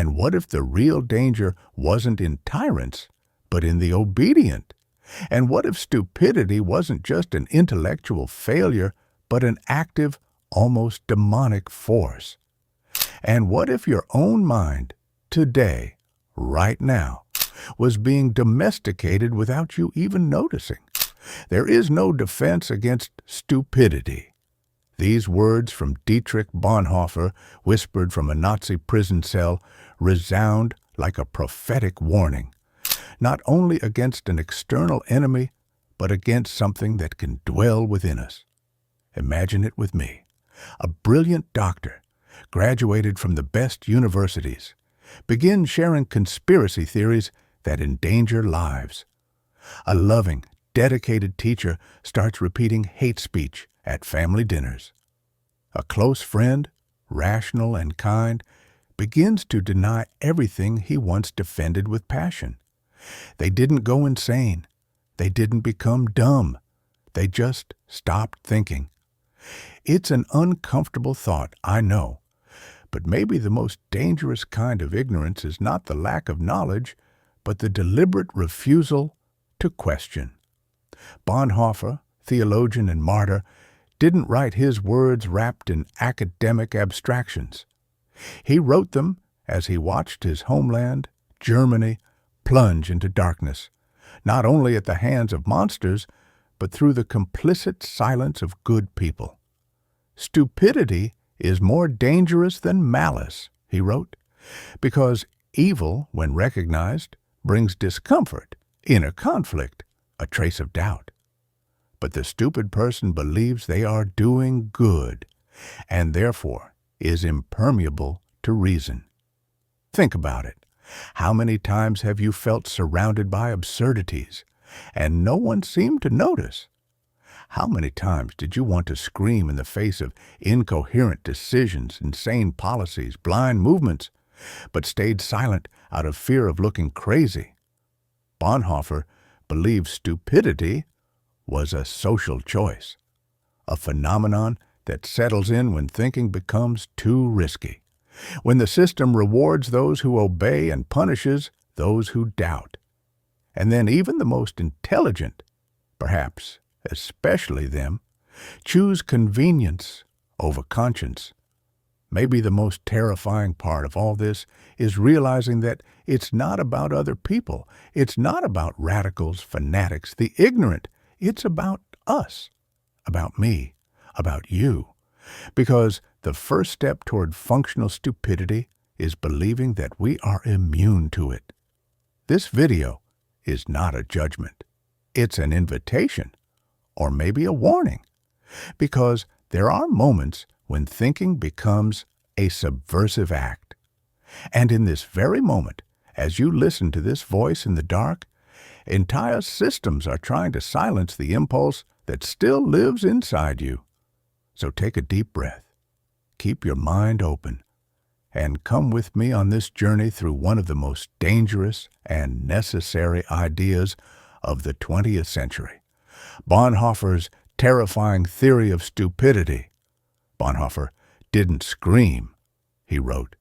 And what if the real danger wasn't in tyrants, but in the obedient? And what if stupidity wasn't just an intellectual failure, but an active, almost demonic force? And what if your own mind, today, right now, was being domesticated without you even noticing? There is no defense against stupidity. These words from Dietrich Bonhoeffer, whispered from a Nazi prison cell, resound like a prophetic warning, not only against an external enemy, but against something that can dwell within us. Imagine it with me. A brilliant doctor, graduated from the best universities, begins sharing conspiracy theories that endanger lives. A loving, dedicated teacher starts repeating hate speech at family dinners. A close friend, rational and kind, begins to deny everything he once defended with passion. They didn't go insane. They didn't become dumb. They just stopped thinking. It's an uncomfortable thought, I know, but maybe the most dangerous kind of ignorance is not the lack of knowledge, but the deliberate refusal to question. Bonhoeffer, theologian and martyr, didn't write his words wrapped in academic abstractions. He wrote them as he watched his homeland, Germany, plunge into darkness, not only at the hands of monsters, but through the complicit silence of good people. Stupidity is more dangerous than malice, he wrote, because evil, when recognized, brings discomfort, inner conflict, a trace of doubt. But the stupid person believes they are doing good, and therefore is impermeable to reason. Think about it. How many times have you felt surrounded by absurdities, and no one seemed to notice? How many times did you want to scream in the face of incoherent decisions, insane policies, blind movements, but stayed silent out of fear of looking crazy? Bonhoeffer believed stupidity was a social choice, a phenomenon that settles in when thinking becomes too risky, when the system rewards those who obey and punishes those who doubt. And then even the most intelligent, perhaps especially them, choose convenience over conscience. Maybe the most terrifying part of all this is realizing that it's not about other people. It's not about radicals, fanatics, the ignorant. It's about us, about me, about you. Because the first step toward functional stupidity is believing that we are immune to it. This video is not a judgment. It's an invitation, or maybe a warning, because there are moments when thinking becomes a subversive act. And in this very moment, as you listen to this voice in the dark, entire systems are trying to silence the impulse that still lives inside you. So take a deep breath, keep your mind open, and come with me on this journey through one of the most dangerous and necessary ideas of the 20th century, Bonhoeffer's terrifying theory of stupidity. Bonhoeffer didn't scream, he wrote,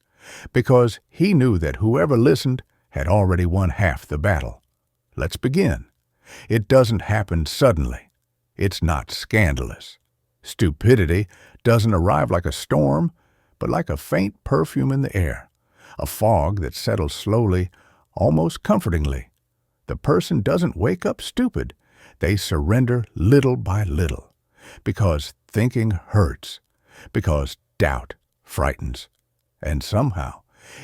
because he knew that whoever listened had already won half the battle. Let's begin. It doesn't happen suddenly. It's not scandalous. Stupidity doesn't arrive like a storm, but like a faint perfume in the air, a fog that settles slowly, almost comfortingly. The person doesn't wake up stupid. They surrender little by little, because thinking hurts, because doubt frightens, and somehow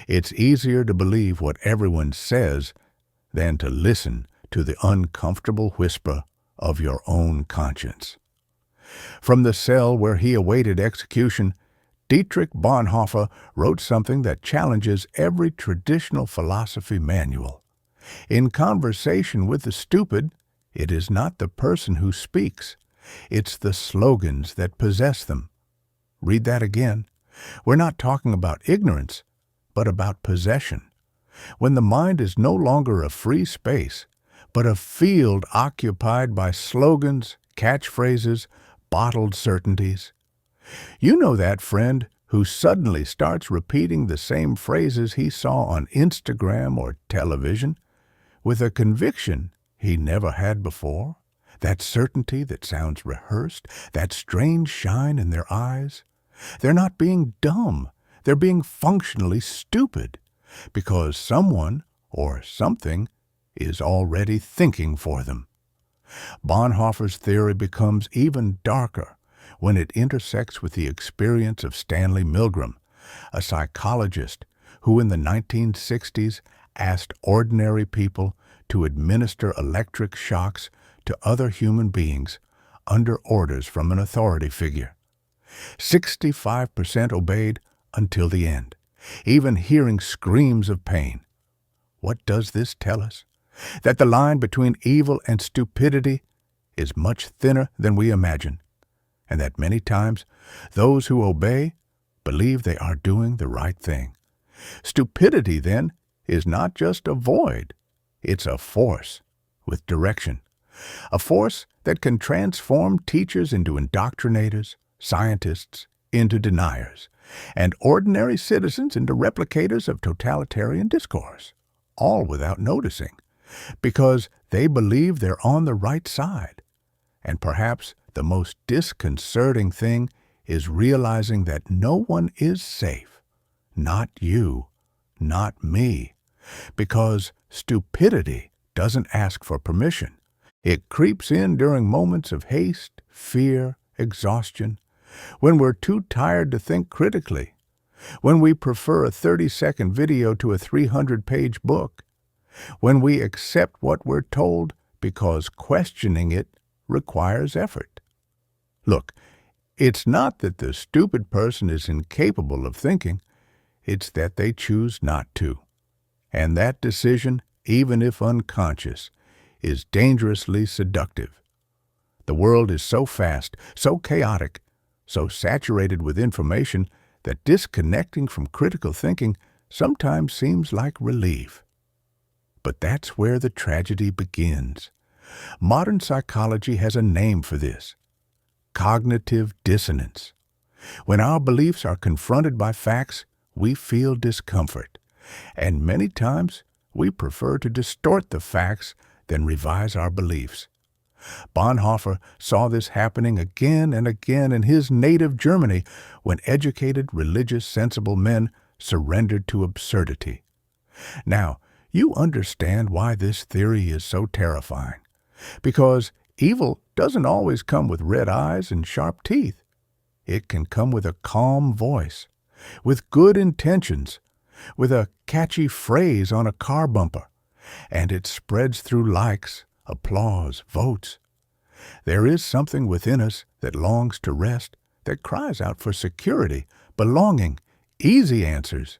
it's easier to believe what everyone says than to listen to the uncomfortable whisper of your own conscience. From the cell where he awaited execution, Dietrich Bonhoeffer wrote something that challenges every traditional philosophy manual. In conversation with the stupid, it is not the person who speaks, it's the slogans that possess them. Read that again. We're not talking about ignorance, but about possession. When the mind is no longer a free space, but a field occupied by slogans, catchphrases, bottled certainties. You know that friend who suddenly starts repeating the same phrases he saw on Instagram or television with a conviction he never had before, that certainty that sounds rehearsed, that strange shine in their eyes. They're not being dumb. They're being functionally stupid because someone or something is already thinking for them. Bonhoeffer's theory becomes even darker when it intersects with the experience of Stanley Milgram, a psychologist who in the 1960s asked ordinary people to administer electric shocks to other human beings under orders from an authority figure. 65% obeyed until the end, even hearing screams of pain. What does this tell us? That the line between evil and stupidity is much thinner than we imagine, and that many times those who obey believe they are doing the right thing. Stupidity, then, is not just a void. It's a force with direction. A force that can transform teachers into indoctrinators, scientists into deniers, and ordinary citizens into replicators of totalitarian discourse, all without noticing, because they believe they're on the right side. And perhaps the most disconcerting thing is realizing that no one is safe. Not you, not me, because stupidity doesn't ask for permission. It creeps in during moments of haste, fear, exhaustion, when we're too tired to think critically, when we prefer a 30-second video to a 300-page book, when we accept what we're told because questioning it requires effort. Look, it's not that the stupid person is incapable of thinking, it's that they choose not to. And that decision, even if unconscious, is dangerously seductive. The world is so fast, so chaotic, so saturated with information that disconnecting from critical thinking sometimes seems like relief. But that's where the tragedy begins. Modern psychology has a name for this: cognitive dissonance. When our beliefs are confronted by facts, we feel discomfort, and many times we prefer to distort the facts than revise our beliefs. Bonhoeffer saw this happening again and again in his native Germany when educated, religious, sensible men surrendered to absurdity. Now, you understand why this theory is so terrifying, because evil doesn't always come with red eyes and sharp teeth. It can come with a calm voice, with good intentions, with a catchy phrase on a car bumper, and it spreads through likes, applause, votes. There is something within us that longs to rest, that cries out for security, belonging, easy answers.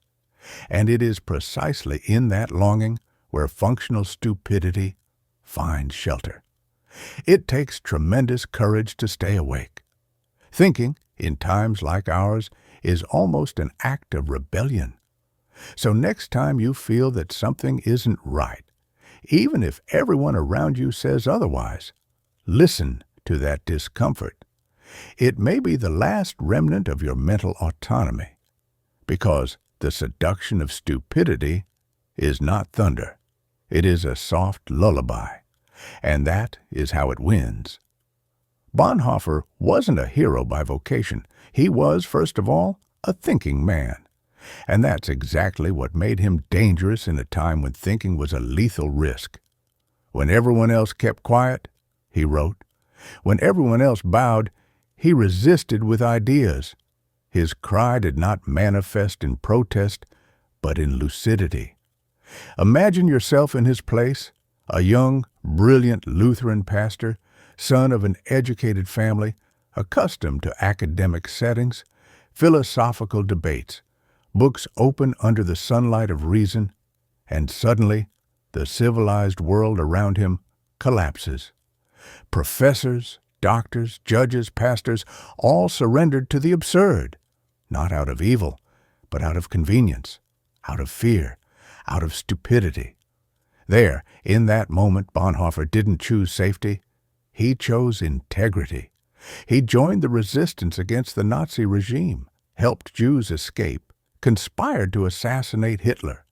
And it is precisely in that longing where functional stupidity finds shelter. It takes tremendous courage to stay awake. Thinking, in times like ours, is almost an act of rebellion. So next time you feel that something isn't right, even if everyone around you says otherwise, listen to that discomfort. It may be the last remnant of your mental autonomy, because the seduction of stupidity is not thunder. It is a soft lullaby, and that is how it wins. Bonhoeffer wasn't a hero by vocation. He was, first of all, a thinking man. And that's exactly what made him dangerous in a time when thinking was a lethal risk. When everyone else kept quiet, he wrote. When everyone else bowed, he resisted with ideas. His cry did not manifest in protest, but in lucidity. Imagine yourself in his place, a young, brilliant Lutheran pastor, son of an educated family, accustomed to academic settings, philosophical debates, books open under the sunlight of reason, and suddenly the civilized world around him collapses. Professors, doctors, judges, pastors, all surrendered to the absurd, not out of evil, but out of convenience, out of fear, out of stupidity. There, in that moment, Bonhoeffer didn't choose safety. He chose integrity. He joined the resistance against the Nazi regime, helped Jews escape, conspired to assassinate Hitler,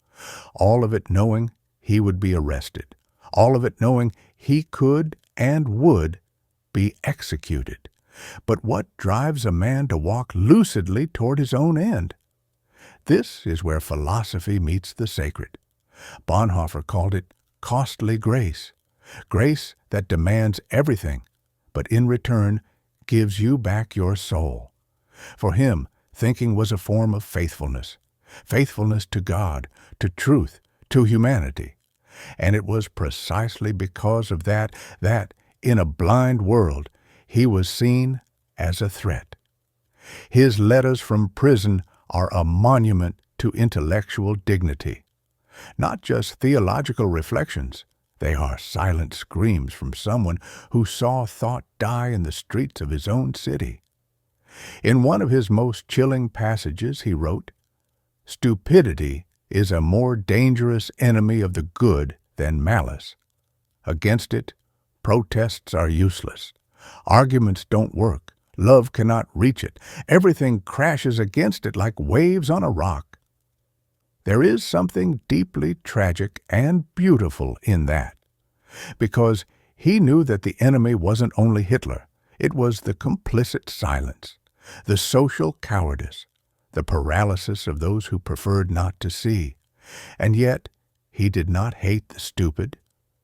all of it knowing he would be arrested, all of it knowing he could and would be executed. But what drives a man to walk lucidly toward his own end? This is where philosophy meets the sacred. Bonhoeffer called it costly grace, grace that demands everything, but in return gives you back your soul. For him, thinking was a form of faithfulness, faithfulness to God, to truth, to humanity. And it was precisely because of that, in a blind world, he was seen as a threat. His letters from prison are a monument to intellectual dignity. Not just theological reflections, they are silent screams from someone who saw thought die in the streets of his own city. In one of his most chilling passages, he wrote, "Stupidity is a more dangerous enemy of the good than malice. Against it, protests are useless. Arguments don't work. Love cannot reach it. Everything crashes against it like waves on a rock." There is something deeply tragic and beautiful in that, because he knew that the enemy wasn't only Hitler, it was the complicit silence, the social cowardice, the paralysis of those who preferred not to see. And yet, he did not hate the stupid.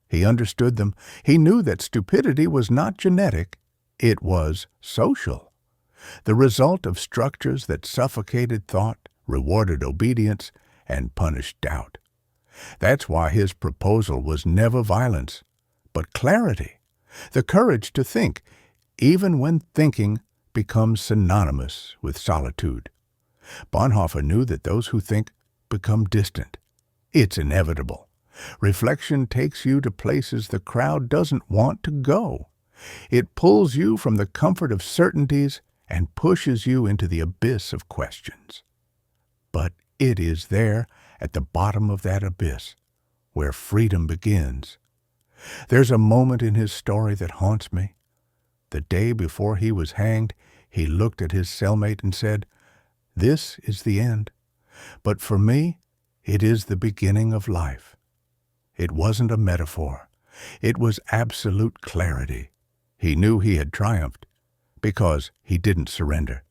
He understood them. He knew that stupidity was not genetic, it was social, the result of structures that suffocated thought, rewarded obedience, and punished doubt. That's why his proposal was never violence, but clarity, the courage to think, even when thinking becomes synonymous with solitude. Bonhoeffer knew that those who think become distant. It's inevitable. Reflection takes you to places the crowd doesn't want to go. It pulls you from the comfort of certainties and pushes you into the abyss of questions. But it is there, at the bottom of that abyss, where freedom begins. There's a moment in his story that haunts me. The day before he was hanged, he looked at his cellmate and said, "This is the end. But for me, it is the beginning of life." It wasn't a metaphor. It was absolute clarity. He knew he had triumphed because he didn't surrender,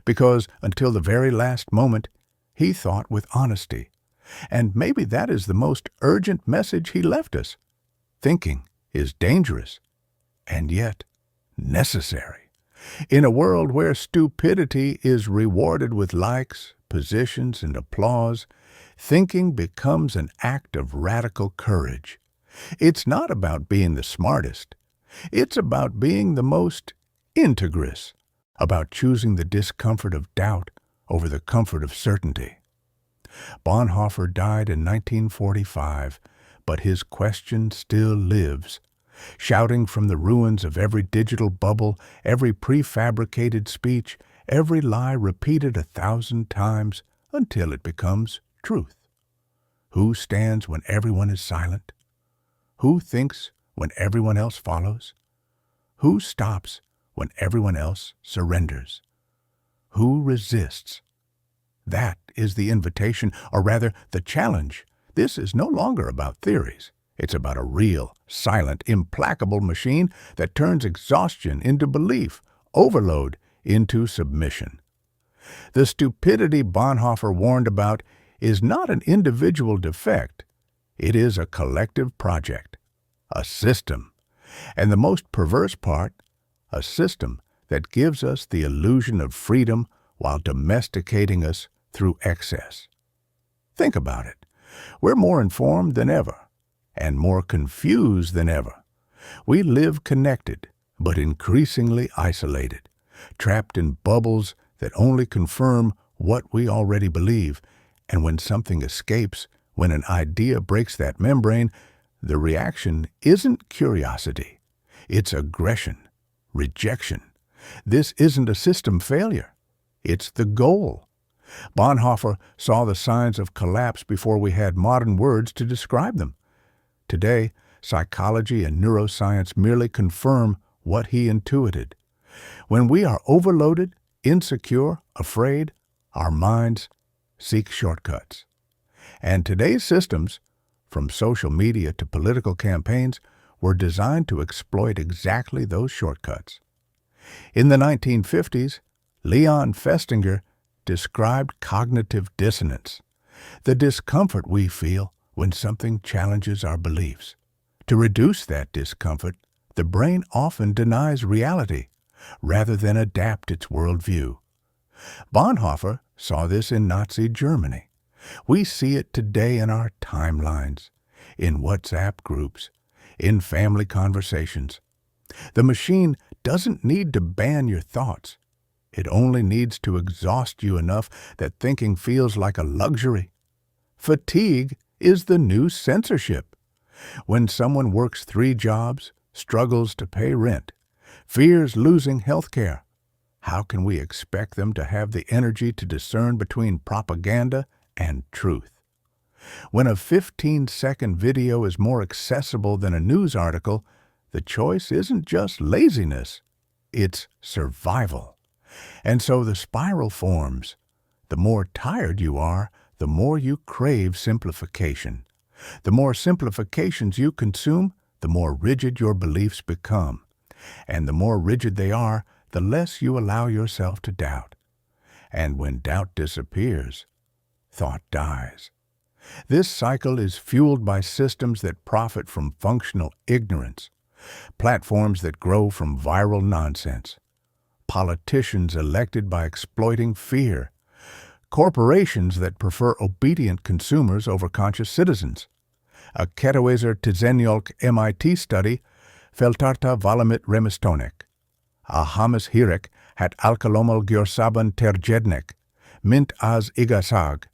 because until the very last moment, he thought with honesty. And maybe that is the most urgent message he left us. Thinking is dangerous, and yet necessary. In a world where stupidity is rewarded with likes, positions, and applause, thinking becomes an act of radical courage. It's not about being the smartest. It's about being the most integrous, about choosing the discomfort of doubt over the comfort of certainty. Bonhoeffer died in 1945, but his question still lives, shouting from the ruins of every digital bubble, every prefabricated speech, every lie repeated 1,000 times until it becomes truth. Who stands when everyone is silent? Who thinks when everyone else follows? Who stops when everyone else surrenders? Who resists? That is the invitation, or rather, the challenge. This is no longer about theories. It's about a real, silent, implacable machine that turns exhaustion into belief, overload into submission. The stupidity Bonhoeffer warned about is not an individual defect. It is a collective project, a system. And the most perverse part, a system that gives us the illusion of freedom while domesticating us through excess. Think about it. We're more informed than ever, and more confused than ever. We live connected, but increasingly isolated, trapped in bubbles that only confirm what we already believe. And when something escapes, when an idea breaks that membrane, the reaction isn't curiosity. It's aggression, rejection. This isn't a system failure. It's the goal. Bonhoeffer saw the signs of collapse before we had modern words to describe them. Today, psychology and neuroscience merely confirm what he intuited. When we are overloaded, insecure, afraid, Our minds seek shortcuts. And today's systems, from social media to political campaigns, were designed to exploit exactly those shortcuts. In the 1950s, Leon Festinger described cognitive dissonance, the discomfort we feel when something challenges our beliefs. To reduce that discomfort, the brain often denies reality rather than adapt its worldview. Bonhoeffer saw this in Nazi Germany. We see it today in our timelines, in WhatsApp groups, in family conversations. The machine doesn't need to ban your thoughts. It only needs to exhaust you enough that thinking feels like a luxury. Fatigue is the new censorship. When someone works 3 jobs, struggles to pay rent, fears losing health care, how can we expect them to have the energy to discern between propaganda and truth? When a 15-second video is more accessible than a news article, the choice isn't just laziness, it's survival. And so the spiral forms. The more tired you are, the more you crave simplification. The more simplifications you consume, the more rigid your beliefs become. And the more rigid they are, the less you allow yourself to doubt. And when doubt disappears, thought dies. This cycle is fueled by systems that profit from functional ignorance, platforms that grow from viral nonsense, politicians elected by exploiting fear, corporations that prefer obedient consumers over conscious citizens. A Ketowiser Tzeniolk MIT study, Feltarta Valamit Remistonek, a Hamas Hirek hat Alkalomal Gjorsaban Terjednek, Mint az Igasag.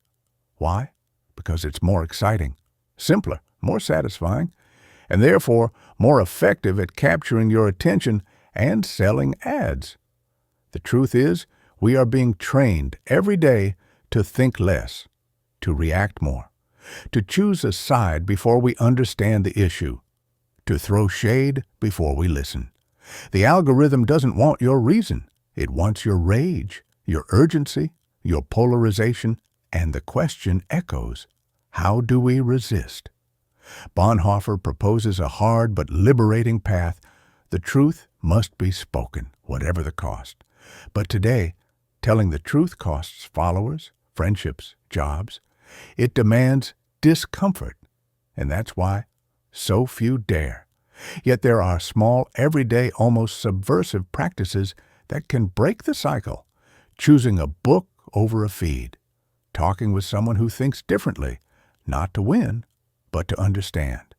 Why? Because it's more exciting, simpler, more satisfying, and therefore more effective at capturing your attention and selling ads. The truth is, we are being trained every day to think less, to react more, to choose a side before we understand the issue, to throw shade before we listen. The algorithm doesn't want your reason. It wants your rage, your urgency, your polarization, and the question echoes, how do we resist? Bonhoeffer proposes a hard but liberating path. The truth must be spoken, whatever the cost. But today, telling the truth costs followers, friendships, jobs. It demands discomfort, and that's why so few dare. Yet there are small, everyday, almost subversive practices that can break the cycle. Choosing a book over a feed. Talking with someone who thinks differently, not to win, but to understand.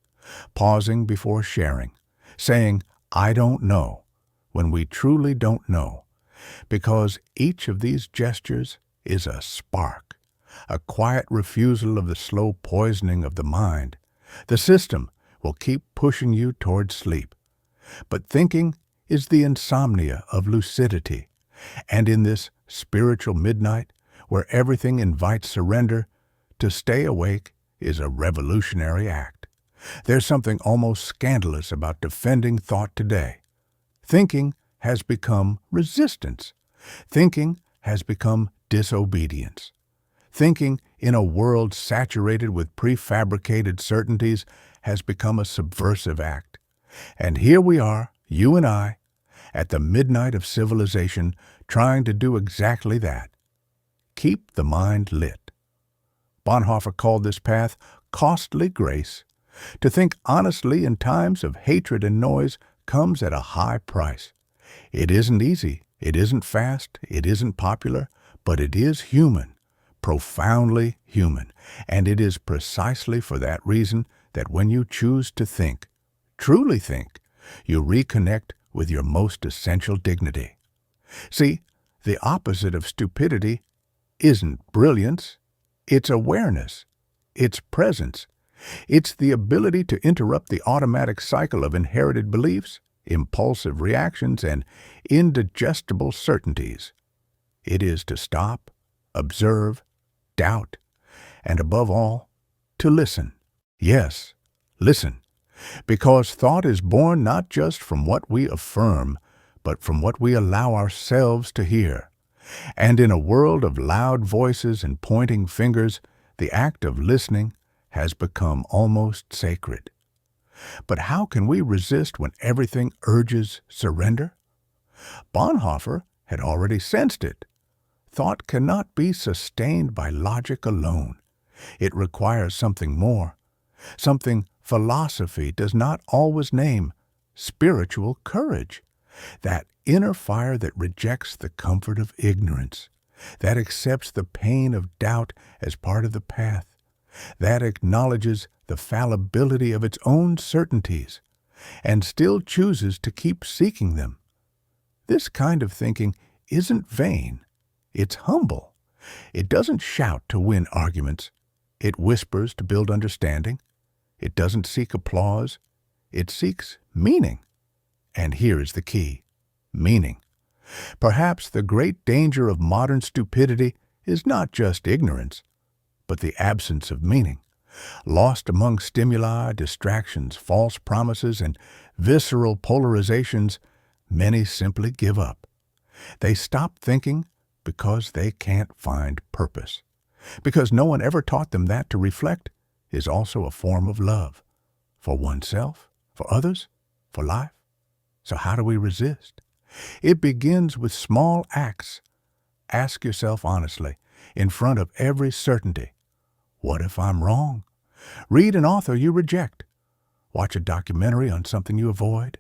Pausing before sharing. Saying, I don't know, when we truly don't know. Because each of these gestures is a spark, a quiet refusal of the slow poisoning of the mind. The system will keep pushing you toward sleep. But thinking is the insomnia of lucidity. And in this spiritual midnight, where everything invites surrender, to stay awake is a revolutionary act. There's something almost scandalous about defending thought today. Thinking has become resistance. Thinking has become disobedience. Thinking in a world saturated with prefabricated certainties has become a subversive act. And here we are, you and I, at the midnight of civilization, trying to do exactly that. Keep the mind lit. Bonhoeffer called this path costly grace. To think honestly in times of hatred and noise comes at a high price. It isn't easy, it isn't fast, it isn't popular, but it is human, profoundly human, and it is precisely for that reason that when you choose to think, truly think, you reconnect with your most essential dignity. See, the opposite of stupidity isn't brilliance, it's awareness, it's presence. It's the ability to interrupt the automatic cycle of inherited beliefs, impulsive reactions, and indigestible certainties. It is to stop, observe, doubt, and above all, to listen. Yes, listen, because thought is born not just from what we affirm, but from what we allow ourselves to hear. And in a world of loud voices and pointing fingers, the act of listening has become almost sacred. But how can we resist when everything urges surrender? Bonhoeffer had already sensed it. Thought cannot be sustained by logic alone. It requires something more, something philosophy does not always name: spiritual courage. That inner fire that rejects the comfort of ignorance, that accepts the pain of doubt as part of the path, that acknowledges the fallibility of its own certainties, and still chooses to keep seeking them. This kind of thinking isn't vain. It's humble. It doesn't shout to win arguments. It whispers to build understanding. It doesn't seek applause. It seeks meaning. And here is the key: meaning. Perhaps the great danger of modern stupidity is not just ignorance, but the absence of meaning. Lost among stimuli, distractions, false promises, and visceral polarizations, many simply give up. They stop thinking because they can't find purpose, because no one ever taught them that to reflect is also a form of love, for oneself, for others, for life. So how do we resist? It begins with small acts. Ask yourself honestly, in front of every certainty, what if I'm wrong? Read an author you reject. Watch a documentary on something you avoid.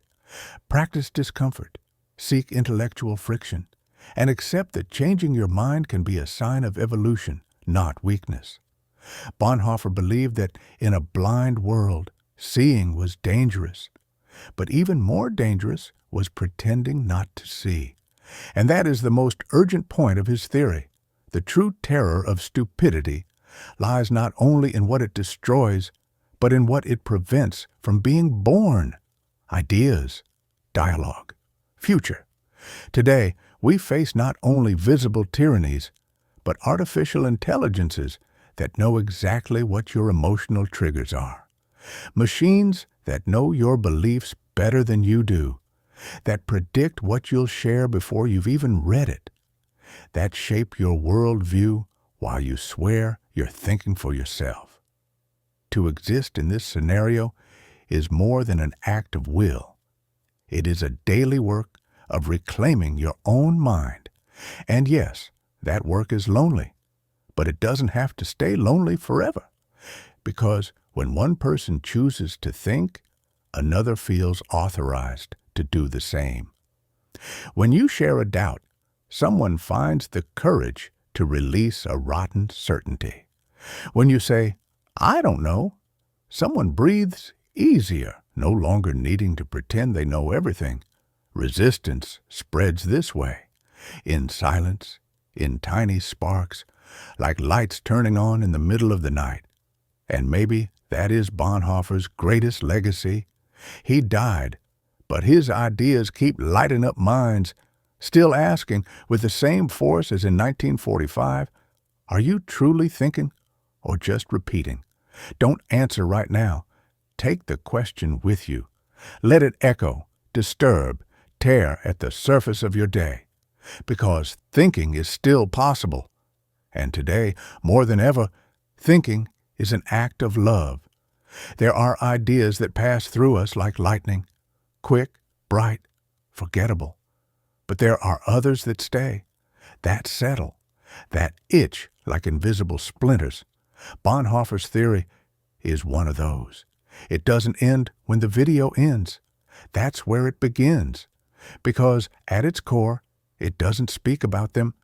Practice discomfort. Seek intellectual friction. And accept that changing your mind can be a sign of evolution, not weakness. Bonhoeffer believed that in a blind world, seeing was dangerous. But even more dangerous was pretending not to see. And that is the most urgent point of his theory. The true terror of stupidity lies not only in what it destroys, but in what it prevents from being born. Ideas, dialogue, future. Today, we face not only visible tyrannies, but artificial intelligences that know exactly what your emotional triggers are. Machines that know your beliefs better than you do, that predict what you'll share before you've even read it, that shape your worldview while you swear you're thinking for yourself. To exist in this scenario is more than an act of will. It is a daily work of reclaiming your own mind. And yes, that work is lonely, but it doesn't have to stay lonely forever, because when one person chooses to think, another feels authorized to do the same. When you share a doubt, someone finds the courage to release a rotten certainty. When you say, I don't know, someone breathes easier, no longer needing to pretend they know everything. Resistance spreads this way, in silence, in tiny sparks, like lights turning on in the middle of the night. And maybe that is Bonhoeffer's greatest legacy. He died, but his ideas keep lighting up minds, still asking, with the same force as in 1945, are you truly thinking or just repeating? Don't answer right now. Take the question with you. Let it echo, disturb, tear at the surface of your day, because thinking is still possible. And today, more than ever, thinking is an act of love. There are ideas that pass through us like lightning, quick, bright, forgettable. But there are others that stay, that settle, that itch like invisible splinters. Bonhoeffer's theory is one of those. It doesn't end when the video ends. That's where it begins. Because at its core, it doesn't speak about them.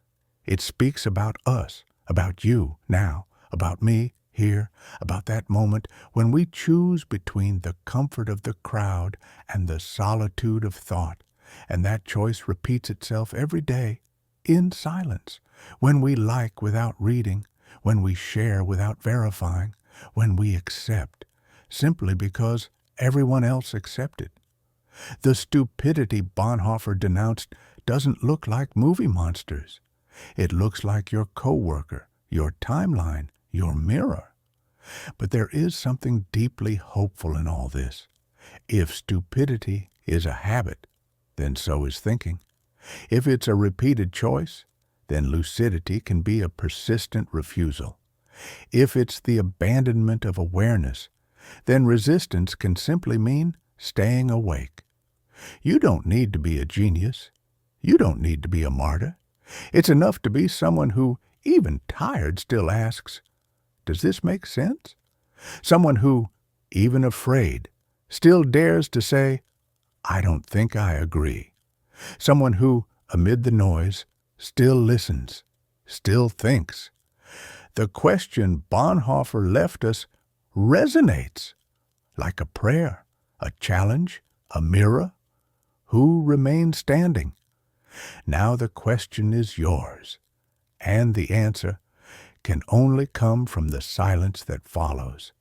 It speaks about us, about you now, about me here, about that moment when we choose between the comfort of the crowd and the solitude of thought. And that choice repeats itself every day in silence, when we like without reading, when we share without verifying, when we accept, simply because everyone else accepted. The stupidity Bonhoeffer denounced doesn't look like movie monsters. It looks like your coworker, your timeline, your mirror. But there is something deeply hopeful in all this. If stupidity is a habit, then so is thinking. If it's a repeated choice, then lucidity can be a persistent refusal. If it's the abandonment of awareness, then resistance can simply mean staying awake. You don't need to be a genius. You don't need to be a martyr. It's enough to be someone who, even tired, still asks, "Does this make sense?" Someone who, even afraid, still dares to say, "I don't think I agree." Someone who, amid the noise, still listens, still thinks. The question Bonhoeffer left us resonates like a prayer, a challenge, a mirror. Who remains standing? Now the question is yours, and the answer can only come from the silence that follows.